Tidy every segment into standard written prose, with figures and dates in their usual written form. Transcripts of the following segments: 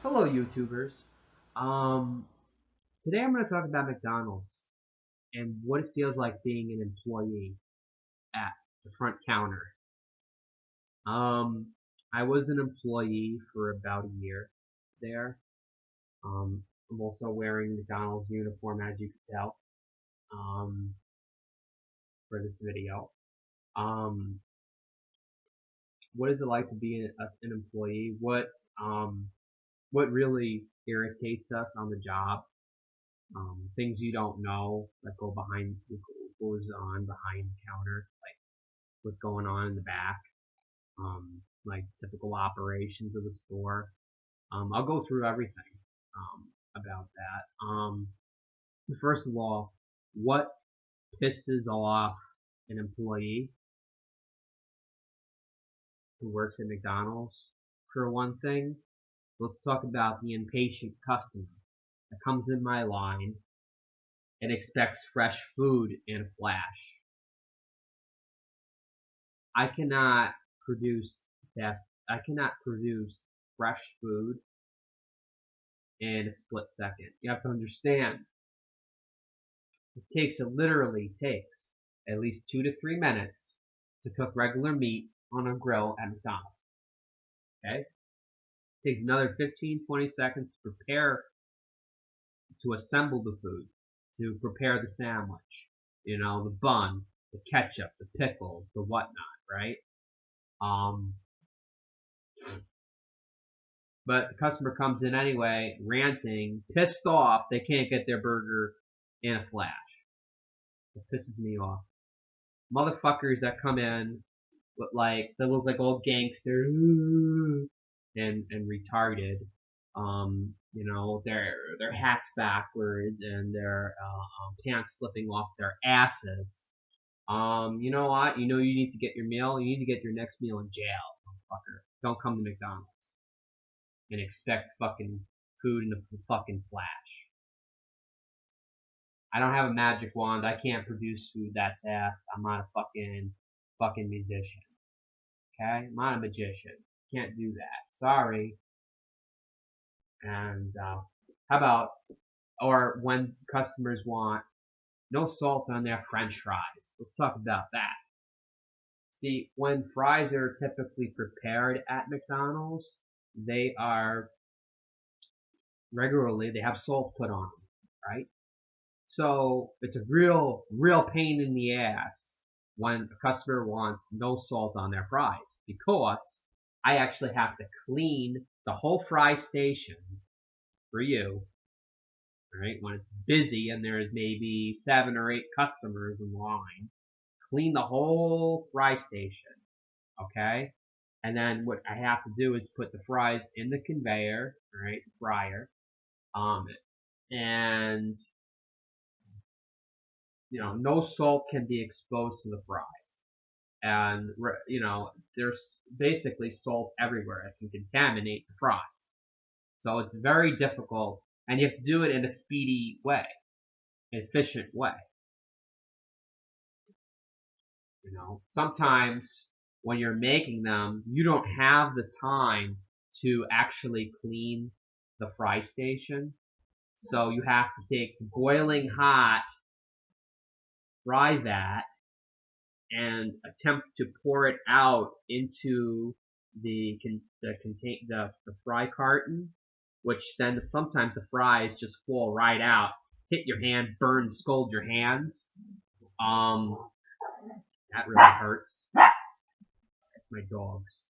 Hello, YouTubers. Um, Today I'm going to talk about McDonald's and what it feels like being an employee at the front counter. Um, I was an employee for about a year there. I'm also wearing McDonald's uniform, as you can tell, um, for this video. Um, what is it like to be an employee? What really irritates us on the job? Things you don't know that goes on behind the counter, like what's going on in the back, like typical operations of the store. I'll go through everything about that. First of all, what pisses off an employee who works at McDonald's? For one thing, let's talk about the impatient customer that comes in my line and expects fresh food in a flash. I cannot produce I cannot produce fresh food in a split second. You have to understand. It literally takes at least 2 to 3 minutes to cook regular meat on a grill at McDonald's. Okay? It takes another 15-20 seconds to assemble the food, to prepare the sandwich, the bun, the ketchup, the pickles, the whatnot, right? But the customer comes in anyway, ranting, pissed off, they can't get their burger in a flash. It pisses me off. Motherfuckers that come in with they look like old gangsters and retarded. Their hats backwards and their pants slipping off their asses. You know what? You need to get your meal. You need to get your next meal in jail, motherfucker. Don't come to McDonald's and expect fucking food in a fucking flash. I don't have a magic wand. I can't produce food that fast. I'm not a fucking musician. Okay? I'm not a magician. Can't do that. Sorry. And how about, or when customers want no salt on their French fries. Let's talk about that. See, when fries are typically prepared at McDonald's, they have salt put on them, right? So it's a real pain in the ass when a customer wants no salt on their fries, because I actually have to clean the whole fry station for you, right? When it's busy and there's maybe 7 or 8 customers in line, clean the whole fry station, okay? And then what I have to do is put the fries in the conveyor, right, fryer, and no salt can be exposed to the fries. And, there's basically salt everywhere that can contaminate the fries. So it's very difficult, and you have to do it in a speedy way, efficient way. Sometimes when you're making them, you don't have the time to actually clean the fry station. So you have to take boiling hot fry vat and attempt to pour it out into the fry carton, which then sometimes the fries just fall right out, hit your hand, burn, scald your hands. That really hurts. That's my dogs.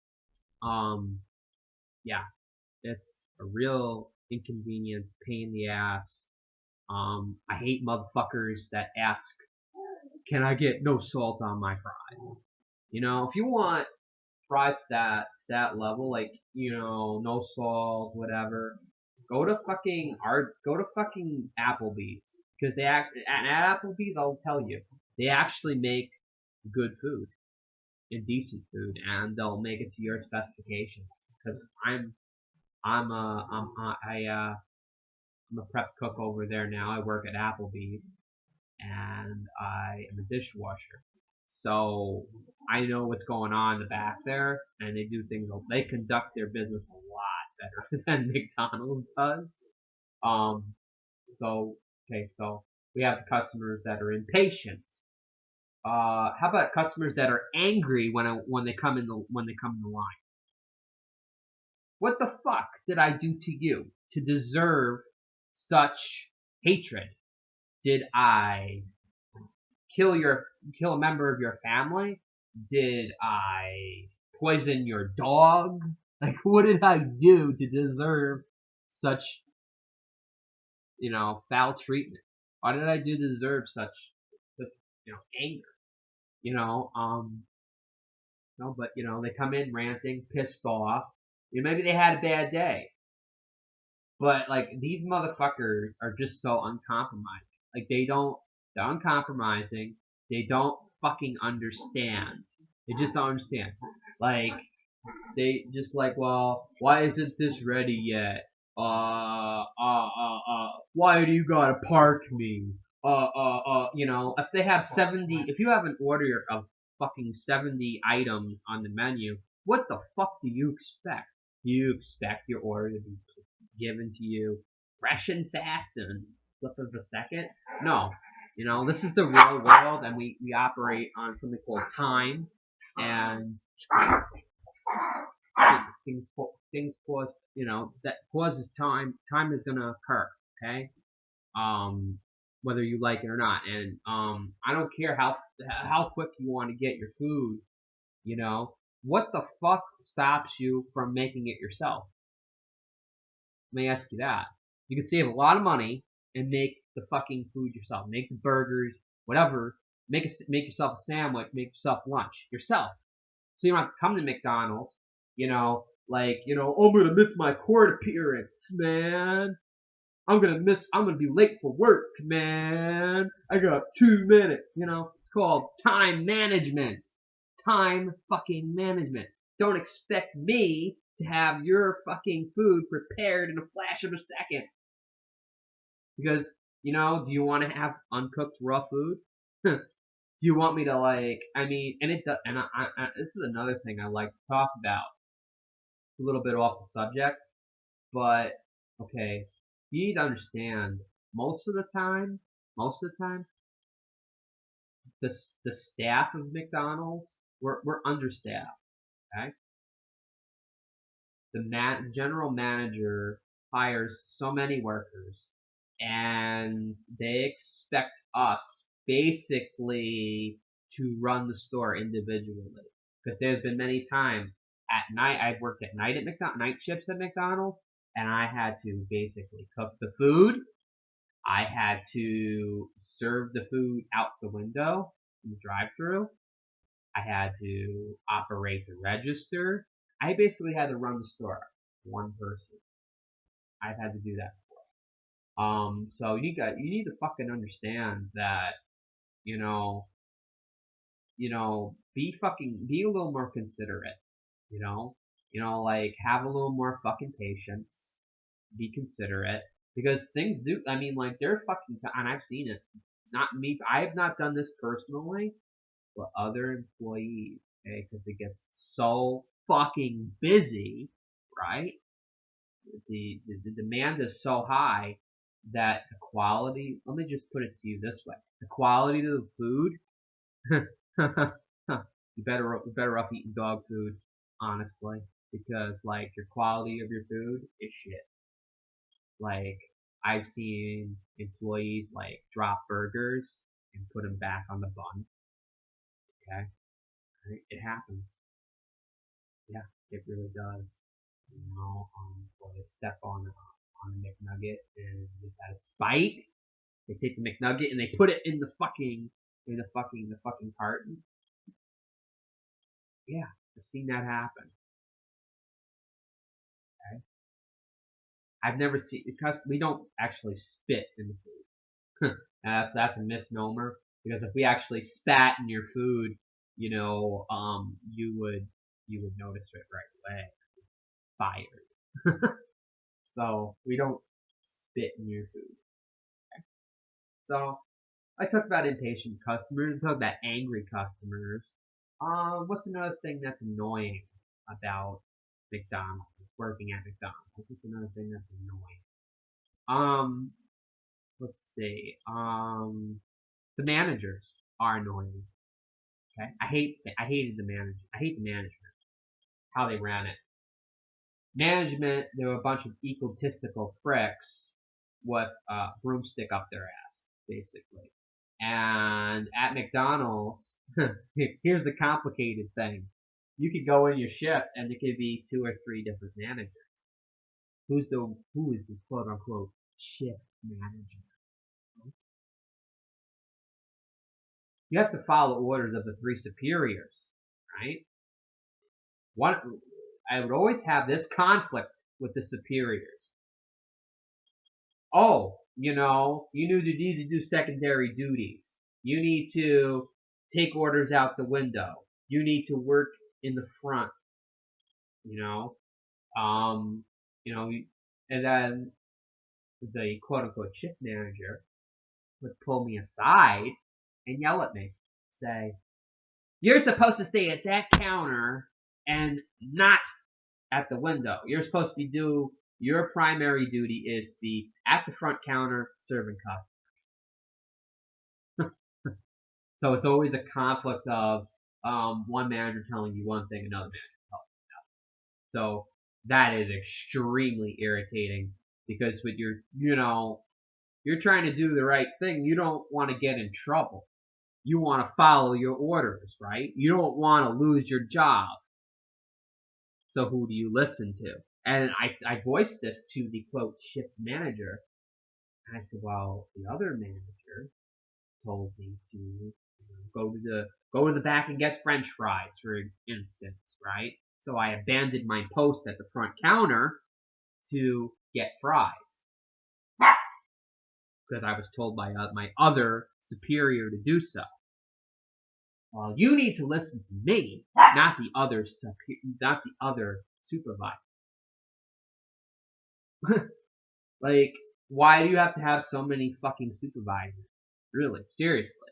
Yeah, it's a real inconvenience, pain in the ass. I hate motherfuckers that ask, can I get no salt on my fries? If you want fries to that level, like, no salt, whatever, go to fucking Applebee's. Because at Applebee's, I'll tell you, they actually make good food and decent food, and they'll make it to your specifications. Because I'm a prep cook over there now. I work at Applebee's, and I am a dishwasher. So I know what's going on in the back there, and they conduct their business a lot better than McDonald's does. So okay, so we have the customers that are impatient. How about customers that are angry when they come in the line? What the fuck did I do to you to deserve such hatred? Did I kill a member of your family? Did I poison your dog? Like, what did I do to deserve such, foul treatment? Why did I do to deserve such, anger? But they come in ranting, pissed off. Maybe they had a bad day. But like these motherfuckers are just so uncompromising. Like they're uncompromising. They don't fucking understand. They just don't understand. Like they just like, well, why isn't this ready yet? Why do you gotta park me? If they have 70, if you have an order of fucking 70 items on the menu, what the fuck do you expect? Do you expect your order to be given to you fresh and fast in flip of a second? No. This is the real world, and we operate on something called time, and things cause, that causes time. Time is gonna occur, okay? Whether you like it or not, and I don't care how quick you want to get your food. What the fuck stops you from making it yourself? Let me ask you that. You can save a lot of money and make the fucking food yourself. Make the burgers, whatever. Make yourself a sandwich. Make yourself lunch yourself. So you don't have to come to McDonald's. I'm gonna miss my court appearance, man. I'm gonna be late for work, man. I got 2 minutes. It's called time management. Time fucking management. Don't expect me to have your fucking food prepared in a flash of a second. Because, do you want to have uncooked raw food? Do you want me to this is another thing I like to talk about. A little bit off the subject, but okay, you need to understand. Most of the time, the staff of McDonald's we're understaffed. Okay, the general manager hires so many workers, and they expect us basically to run the store individually. Because there's been many times at night I've worked at night at night shifts at McDonald's, and I had to basically cook the food. I had to serve the food out the window in the drive-thru. I had to operate the register. I basically had to run the store. One person. I've had to do that before. So you need to fucking understand that, be a little more considerate. Have a little more fucking patience. Be considerate. Because things do, they're fucking, and I've seen it. Not me, I have not done this personally, but other employees, okay, because it gets so fucking busy, right? The demand is so high that the quality, let me just put it to you this way, the quality of the food, you better off eating dog food, honestly, because your quality of your food is shit. I've seen employees drop burgers and put them back on the bun. Okay, it happens. Yeah, it really does. Or they step on a McNugget and just out of spite, they take the McNugget and they put it in the fucking carton. Yeah, I've seen that happen. Okay, I've never seen, because we don't actually spit in the food. That's a misnomer, because if we actually spat in your food, you would notice it right away. Fired. So we don't spit in your food. Okay? So I talked about impatient customers. I talked about angry customers. What's another thing that's annoying about McDonald's? working at McDonald's. That's another thing that's annoying. Let's see. The managers are annoying. Okay, I hated the manager. I hate the management. How they ran it. Management, they were a bunch of egotistical pricks with a broomstick up their ass, basically. And at McDonald's, here's the complicated thing. You could go in your shift and there could be 2 or 3 different managers. Who is the quote unquote shift manager? You have to follow orders of the 3 superiors, right? I would always have this conflict with the superiors. Oh, you need to do secondary duties. You need to take orders out the window. You need to work in the front. And then the quote-unquote shift manager would pull me aside and yell at me, say, "You're supposed to stay at that counter and not at the window. You're supposed to your primary duty is to be at the front counter serving customers." So it's always a conflict of one manager telling you one thing, another manager telling you another. So that is extremely irritating because when you're trying to do the right thing, you don't want to get in trouble. You want to follow your orders, right? You don't want to lose your job. So who do you listen to? And I voiced this to the quote shift manager. And I said, well, the other manager told me to go to the back and get French fries, for instance, right? So I abandoned my post at the front counter to get fries because I was told by my other superior to do so. Well, you need to listen to me, not the other supervisor. Like, why do you have to have so many fucking supervisors? Really, seriously.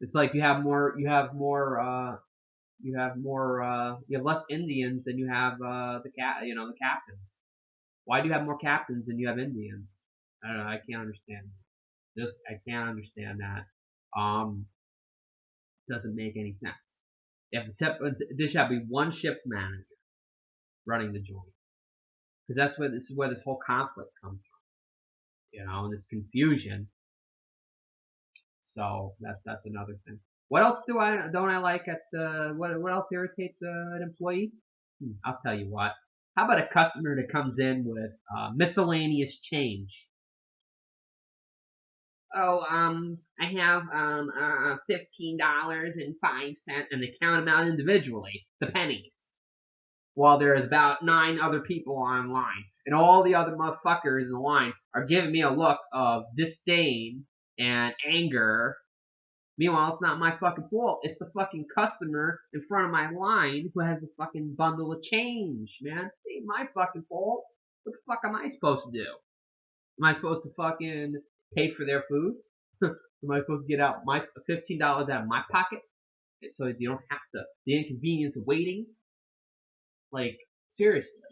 It's like you have less Indians than you have the captains. Why do you have more captains than you have Indians? I don't know. I can't understand. I can't understand that. Doesn't make any sense. There should be one shift manager running the joint, because this is where this whole conflict comes from, and this confusion. So that's another thing. What else don't I like at what else irritates an employee? I'll tell you what. How about a customer that comes in with miscellaneous change? Oh, I have $15.05, and they count them out individually, the pennies. While there's about 9 other people online, and all the other motherfuckers in the line are giving me a look of disdain and anger. Meanwhile, it's not my fucking fault. It's the fucking customer in front of my line who has a fucking bundle of change, man. It ain't my fucking fault. What the fuck am I supposed to do? Am I supposed to fucking pay for their food? Am I supposed to get out my $15 out of my pocket so you don't have the inconvenience of waiting? Like, seriously.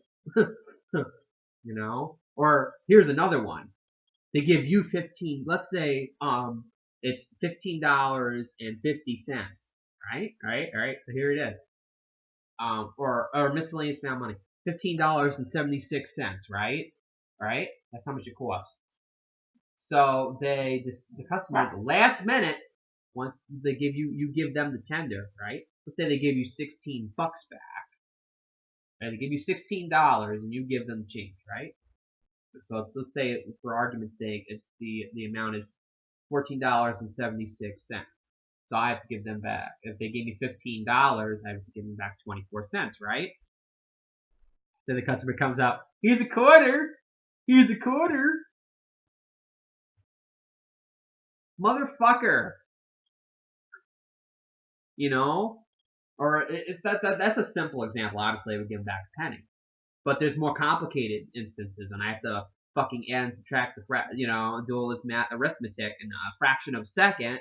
Or here's another one. They give you let's say it's $15.50, right? So here it is. Or miscellaneous amount of money. $15.76, right? Alright? That's how much it costs. So the customer at the last minute, once they you give them the tender, right? Let's say they give you $16 back. Right? They give you $16 and you give them change, right? So let's say, for argument's sake, it's the amount is $14.76. So I have to give them back. If they gave me $15, I have to give them back 24 cents, right? Then the customer comes out, here's a quarter. Here's a quarter. Motherfucker. Or if that's a simple example. Obviously, I would give them back a penny. But there's more complicated instances, and I have to fucking add and subtract do all this arithmetic in a fraction of a second.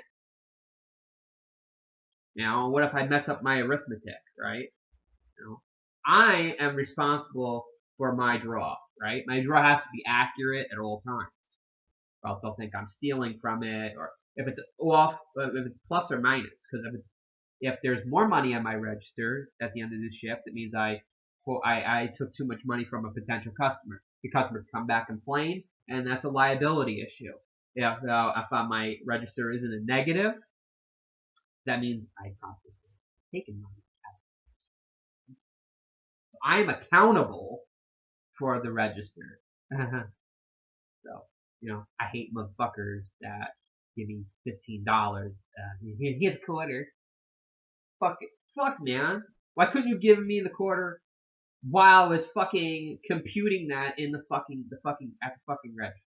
What if I mess up my arithmetic, right? I am responsible for my draw, right? My draw has to be accurate at all times. Or else they'll think I'm stealing from it, or if it's off, if it's plus or minus. Because if there's more money on my register at the end of the shift, it means I took too much money from a potential customer. The customer can come back and complain, and that's a liability issue. If my register isn't a negative, that means I possibly taken money. I'm accountable for the register. So, I hate motherfuckers that give me $15. Here's a quarter. Fuck it. Fuck, man. Why couldn't you give me the quarter while I was fucking computing that in at the fucking register?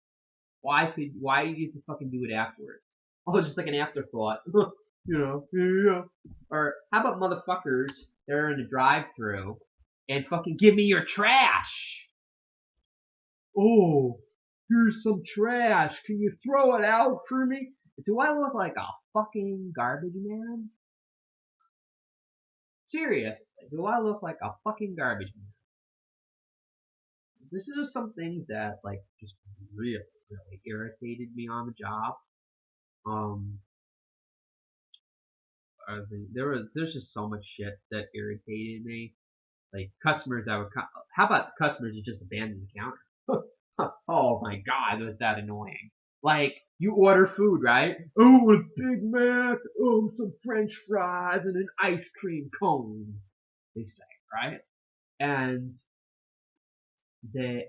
Why did you have to fucking do it afterwards? Oh, just like an afterthought. Yeah. Or how about motherfuckers that are in the drive-thru and fucking give me your trash? Oh, here's some trash. Can you throw it out for me? Do I look like a fucking garbage man? Seriously, do I look like a fucking garbage man? This is just some things that just really, really irritated me on the job. There's just so much shit that irritated me. Like customers that would how about customers that just abandon the counter? Oh my god, was that annoying. Like, you order food, right? Oh, a Big Mac, some French fries, and an ice cream cone, they say, right? And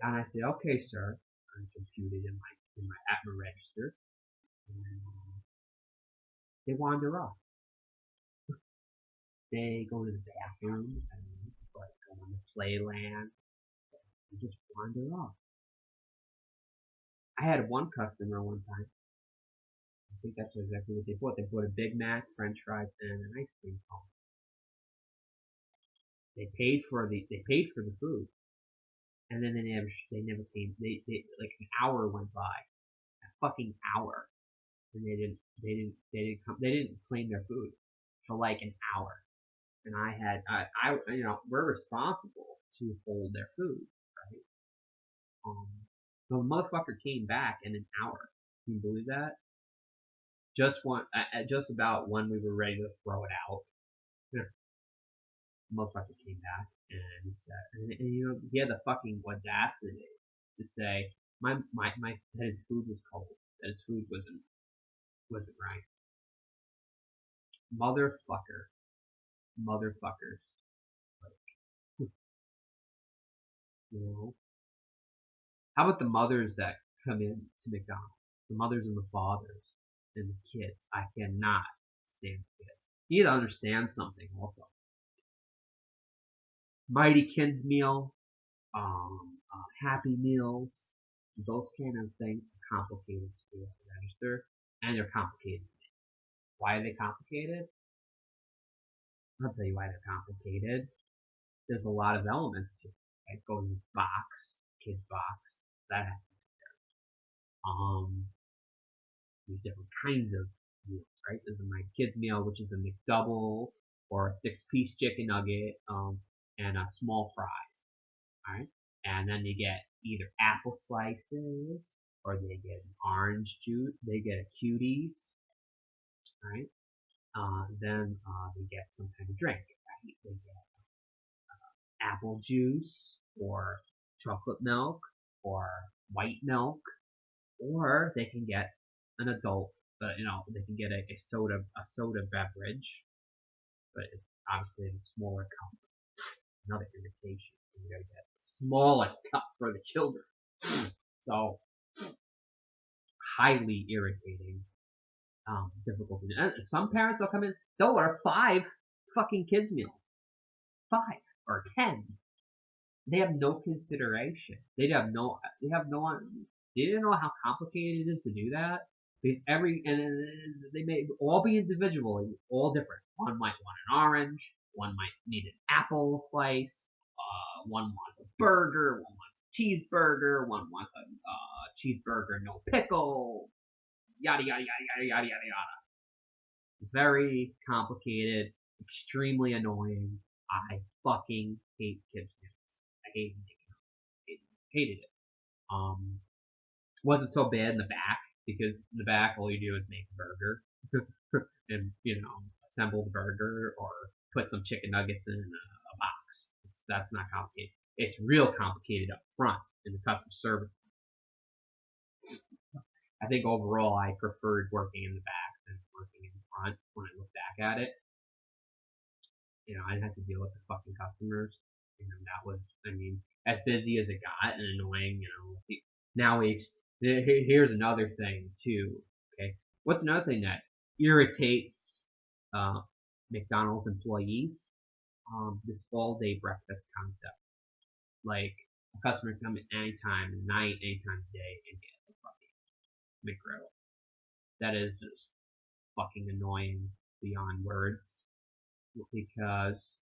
I say, okay, sir. I computed at my register. And they wander off. They go to the bathroom and go on the playland. They just wander off. I had one customer one time. I think that's exactly what they bought. They bought a Big Mac, French fries, and an ice cream cone. They paid for the food, and then they never came. They like an hour went by, a fucking hour, and they didn't claim their food for like an hour. And we're responsible to hold their food, right? The motherfucker came back in an hour. Can you believe that? Just about when we were ready to throw it out, the motherfucker came back and he said, and he had the fucking audacity to say, that his food was cold, that his food wasn't right. Motherfuckers. How about the mothers that come in to McDonald's? The mothers and the fathers and the kids. I cannot stand kids. You need to understand something also. Mighty Kids Meal, Happy Meals, those kind of things are complicated to register, and they're complicated. Why are they complicated? I'll tell you why they're complicated. There's a lot of elements to it. Right? Goes in box, kids box, that has to be there. There's different kinds of meals, right? There's my kids meal, which is a McDouble or a 6-piece chicken nugget, and small fries. Alright? And then you get either apple slices or they get an orange juice, they get a cuties. Alright? Then they get some kind of drink. Right? They get apple juice or chocolate milk or white milk, or they can get an adult, they can get a soda beverage, but it's obviously in a smaller cup. Another irritation. You gotta get the smallest cup for the children. So, highly irritating. Difficult. And some parents will come in, they'll order 5 fucking kids meals. 5 or 10. They have no consideration. They didn't know how complicated it is to do that. Because they may all be individually, all different. One might want an orange, one might need an apple slice, one wants a burger, one wants a cheeseburger, one wants a cheeseburger no pickle, yada yada yada yada yada yada yada. Very complicated, extremely annoying. I fucking hate kids meals. I hated it. Hated it. Wasn't so bad in the back because in the back all you do is make a burger and assemble the burger or put some chicken nuggets in a box. That's not complicated. It's real complicated up front in the customer service. I think overall I preferred working in the back than working in front when I look back at it. I had to deal with the fucking customers. That was, as busy as it got and annoying, now here's another thing too, okay? What's another thing that irritates, McDonald's employees? This all-day breakfast concept. Like, a customer can come at any time of night, any time of day, and get a fucking McGriddle. That is just fucking annoying beyond words. Because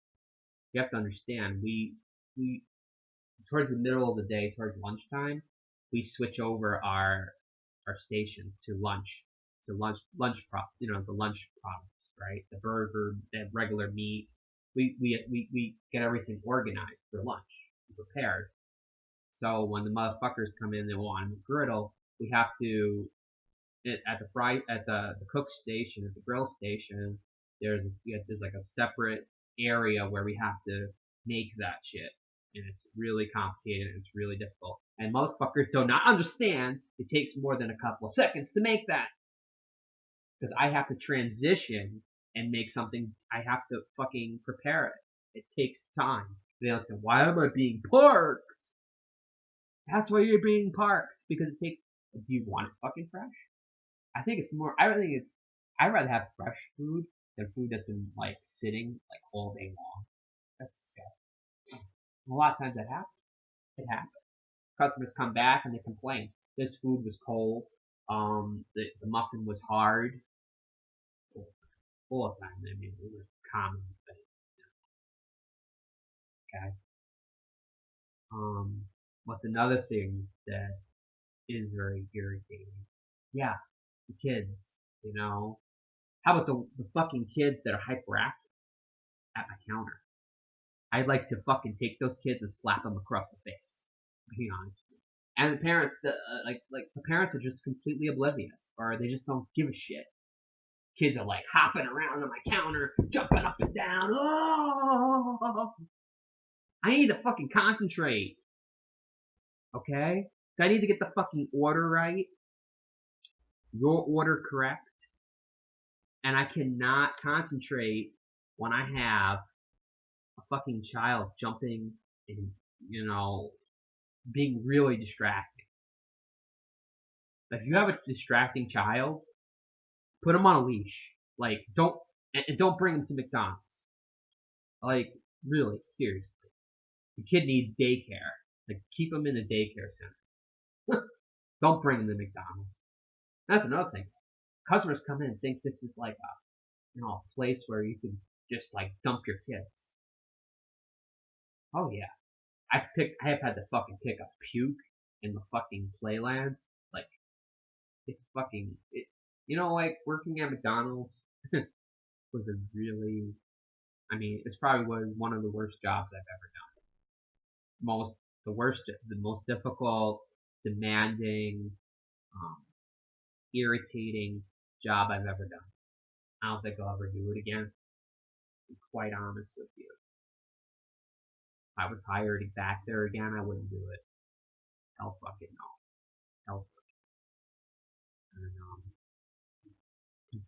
you have to understand, we towards the middle of the day, towards lunchtime, we switch over our stations to lunch the lunch products, right? The burger, the regular meat. We get everything organized for lunch, prepared. So when the motherfuckers come in and want a griddle, we have to at the cook station, at the grill station. There's like a separate area where we have to make that shit, and it's really complicated and it's really difficult. And motherfuckers do not understand it takes more than a couple of seconds to make that. Because I have to transition and make something. I have to fucking prepare it. It takes time. They understand, why am I being parked? That's why you're being parked. Because it takes. Do you want it fucking fresh? I think it's more. I'd rather have fresh food than food that's been like sitting like all day long. That's disgusting. A lot of times that happens. It happens. Customers come back and they complain. This food was cold. The muffin was hard. All the time. It was a common thing. Okay. What's another thing that is very irritating? Yeah, the kids. How about the fucking kids that are hyperactive at my counter? I'd like to fucking take those kids and slap them across the face. To be honest. And the parents, the parents are just completely oblivious, or they just don't give a shit. Kids are like hopping around on my counter, jumping up and down. Oh, I need to fucking concentrate. Okay? I need to get the fucking order right. Your order correct. And I cannot concentrate when I have a fucking child jumping and, being really distracting. If you have a distracting child, put them on a leash. Like, don't bring them to McDonald's. Like, really, seriously. The kid needs daycare. Like, keep them in a daycare center. Don't bring them to McDonald's. That's another thing. Customers come in and think this is like a place where you can just like dump your kids. Oh yeah. I have had to fucking pick up puke in the fucking playlands. Like, it's fucking like working at McDonald's was a really, it's probably one of the worst jobs I've ever done. The most difficult, demanding, irritating job I've ever done. I don't think I'll ever do it again. To be quite honest with you. If I was hired back there again, I wouldn't do it. Hell fucking no. Hell fucking no.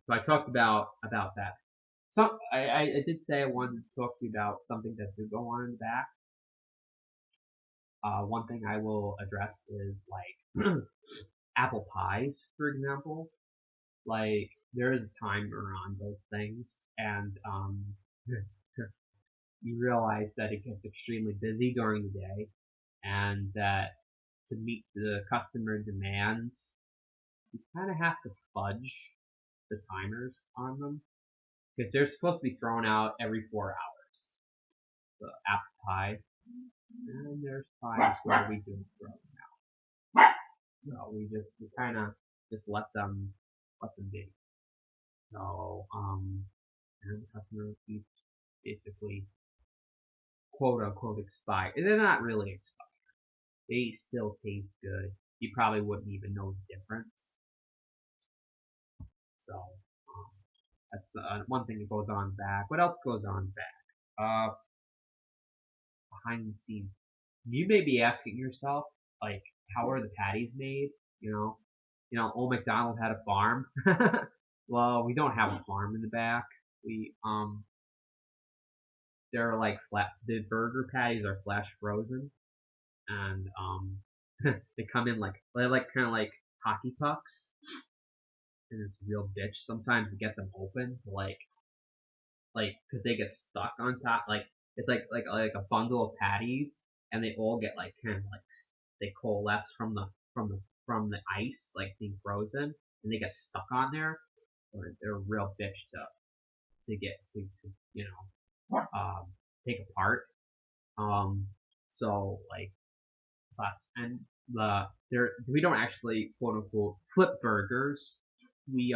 So I talked about that. So I did say I wanted to talk to you about something that did go on in the back. One thing I will address is like apple pies, for example. Like, there is a timer on those things, and you realize that it gets extremely busy during the day, and that to meet the customer demands, you kind of have to fudge the timers on them, because they're supposed to be thrown out every 4 hours. The apple pie, and there's times where we can throw them out. So we kind of just let them be. So, and the customer keeps basically quote unquote expired. And they're not really expired. They still taste good. You probably wouldn't even know the difference. So that's one thing that goes on back. What else goes on back? Behind the scenes. You may be asking yourself, like, how are the patties made? You know, old McDonald had a farm. Well, we don't have a farm in the back. We they're like the burger patties are flash frozen, and they come in like they're like kind of like hockey pucks, and it's a real bitch sometimes to get them open, like because they get stuck on top, like it's like a bundle of patties, and they all get like kind of like they coalesce from the ice, like being frozen, and they get stuck on there. They're a real bitch to get to take apart. So like and we don't actually quote unquote flip burgers. We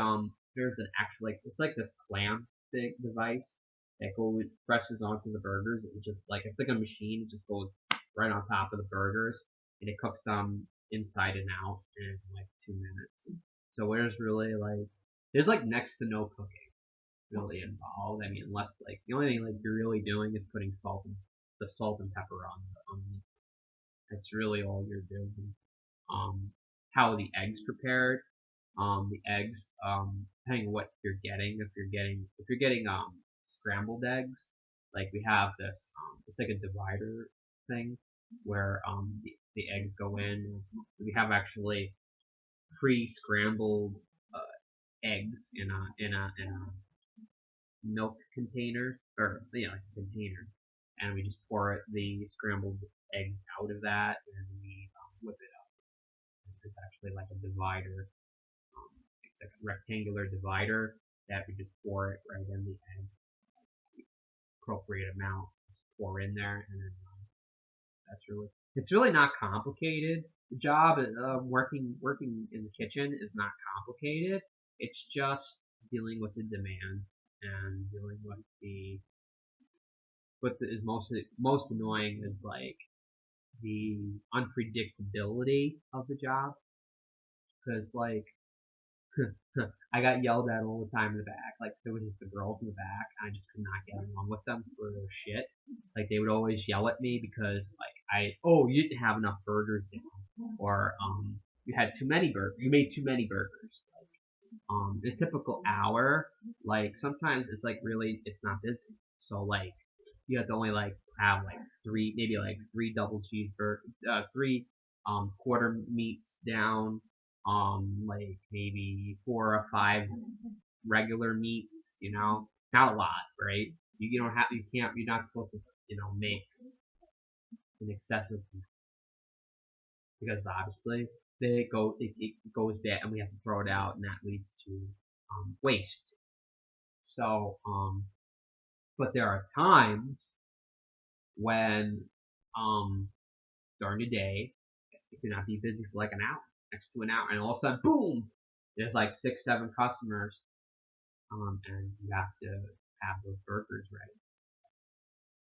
there's an actual like it's like this clamp thing device that goes presses onto the burgers. It just like it's like a machine. It just goes right on top of the burgers and it cooks them inside and out in like 2 minutes. So there's like next to no cooking really involved. I mean, unless like the only thing like you're really doing is putting salt and pepper on the that's really all you're doing. How the eggs prepared. The eggs, depending on what you're getting, if you're getting scrambled eggs, like we have this, it's like a divider thing where the eggs go in. We have actually pre-scrambled eggs in a milk container or container, and we just pour the scrambled eggs out of that and we whip it up. It's actually like a divider. It's like a rectangular divider that we just pour it right in the egg, appropriate amount, just pour in there, and then it's really not complicated. The job of working in the kitchen is not complicated. It's just dealing with the demand and dealing with what is most annoying is like the unpredictability of the job, because like I got yelled at all the time in the back. Like there was just the girls in the back, and I just could not get along with them for their shit. Like they would always yell at me because like you didn't have enough burgers down, or you had too many burgers, you made too many burgers. Like a typical hour, like sometimes it's like really it's not busy, so like you have to only like have like three double cheeseburgers, three quarter meats down, like maybe 4 or 5 regular meats, not a lot, right? You're not supposed to, make an excessive, because obviously it goes bad and we have to throw it out, and that leads to waste. So, but there are times when during the day you cannot be busy for like an hour, next to an hour, and all of a sudden, boom, there's like 6, 7 customers, and you have to have those burgers ready.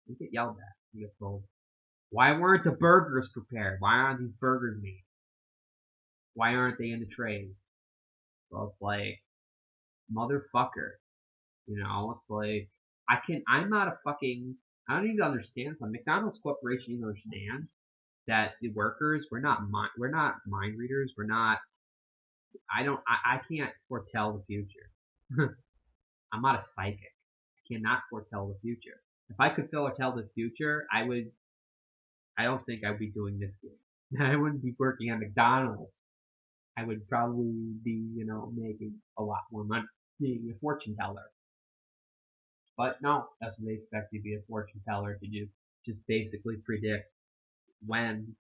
You get yelled at. You get told, why weren't the burgers prepared? Why aren't these burgers made? Why aren't they in the trays? Well, it's like, motherfucker. It's like, I'm not a fucking, I don't even understand some McDonald's Corporation doesn't understand that the workers, we're not mind readers. I can't foretell the future. I'm not a psychic. I cannot foretell the future. If I could foretell the future, I don't think I would be doing this game. I wouldn't be working at McDonald's. I would probably be, making a lot more money being a fortune teller. But no, that's what they expect you to be, a fortune teller, to do. Just basically predict when,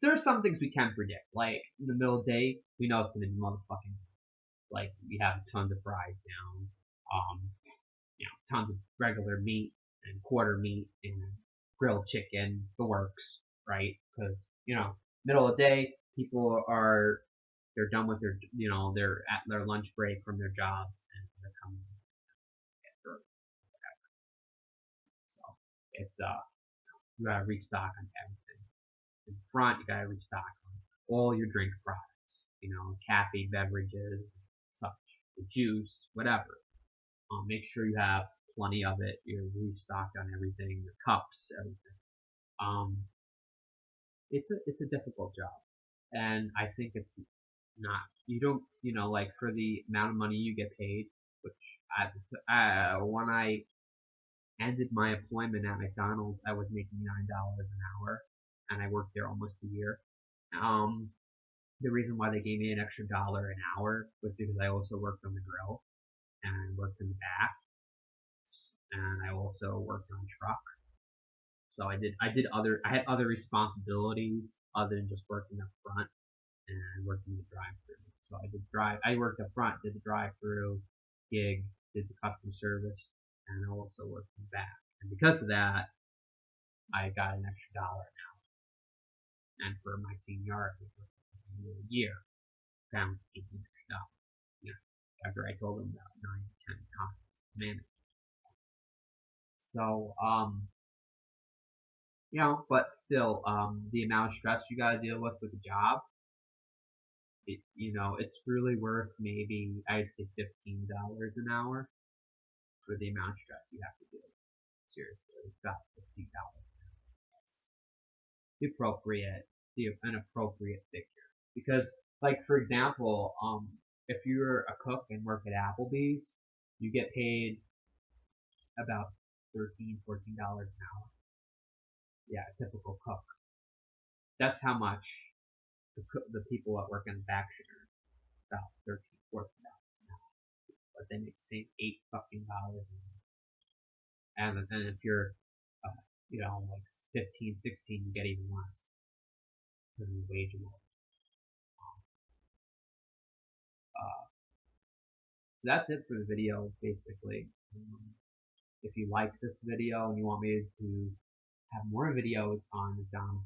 there's some things we can predict. Like, in the middle of the day, we know it's going to be motherfucking, like, we have tons of fries down, tons of regular meat and quarter meat and grilled chicken, the works, right? Because, middle of the day, people they're done with they're at their lunch break from their jobs and they're coming. So it's you gotta restock on everything. In front, you gotta restock on all your drink products, caffeine beverages, such, the juice, whatever. Make sure you have plenty of it. You're restocked on everything, the cups, everything. Um, it's a difficult job, and I think it's not. You don't, like for the amount of money you get paid, which when I ended my employment at McDonald's, I was making $9 an hour, and I worked there almost a year. Um, the reason why they gave me an extra dollar an hour was because I also worked on the grill and worked in the back, and I also worked on truck. So I had other responsibilities other than just working up front and working the drive-through. So I worked up front, did the drive-through gig, did the customer service, and I also worked in the back. And because of that, I got an extra dollar an hour. And for my seniority, for a year, found $18 extra dollars. After I told them about 9 to 10 times managed. So, but still, the amount of stress you gotta deal with the job, it's really worth maybe, I'd say $15 an hour for the amount of stress you have to deal with. Seriously, it's about $15 an hour. That's an appropriate figure. Because, like, for example, if you're a cook and work at Applebee's, you get paid about $13, $14 an hour. Yeah, a typical cook. That's how much the people that work in the back should earn. About $13, $14 an hour. But they make the same $8 an hour. And then if you're, like 15, 16, you get even less. Because the wage is low. So that's it for the video, basically. If you like this video and you want me to have more videos on McDonald's,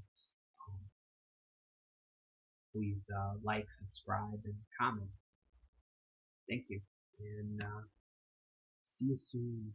please like, subscribe, and comment. Thank you, and see you soon.